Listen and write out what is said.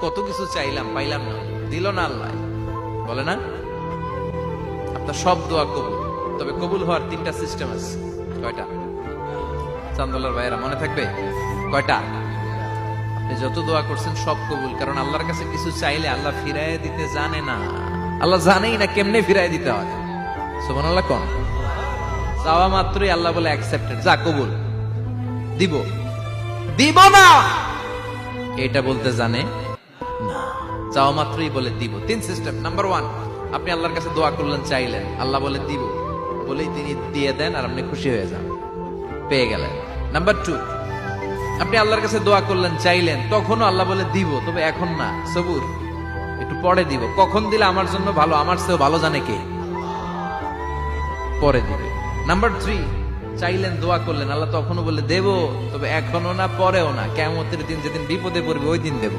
কত কিছু চাইলাম, পাইলাম না, দিল না আল্লাহ, বলে না? আপনার সব দোয়া কবুল, তবে কবুল হওয়ার 3টা সিস্টেম আছে। কয়টা? চান্দোলার ভাইয়েরা মনে থাকবে? কয়টা? আপনি যত দোয়া করছেন সব কবুল, কারণ আল্লাহর কাছে কিছু চাইলে আল্লাহ ফিরাইয়া দিতে জানে না। আল্লাহ জানেই না কেমনে ফিরাই দিতে হয়। সুবহানাল্লাহ কোন? চাওয়া মাত্রই আল্লাহ বলে অ্যাকসেপ্টেড, যা কবুল, দিব দিব না এটা বলতে জানে না, চাওয়া মাত্রই বলে দিব। 3 সিস্টেম। নাম্বার 1, আপনি আল্লাহর কাছে দোয়া করলেন, চাইলেন, আল্লাহ বলে দিব, বলেই তিনি দিয়ে দেন আর আপনি খুশি হয়ে যান, পেয়ে গেলেন। নাম্বার 2, আপনি আল্লাহর কাছে দোয়া করলেন, চাইলেন, তখনও আল্লাহ বলে দিব, তবে এখন না, সবুর, একটু পরে দিব। কখন দিলে আমার জন্য ভালো, আমার চেয়েও ভালো জানে কে, পরে দিবে। নাম্বার 3, চাইলেন, দোয়া করলেন, আল্লাহ তখনও বলে দেব, তবে এখনো না, পরেও না, কিয়ামতের দিন যেদিন বিপদে পড়বে ওই দিন দেব।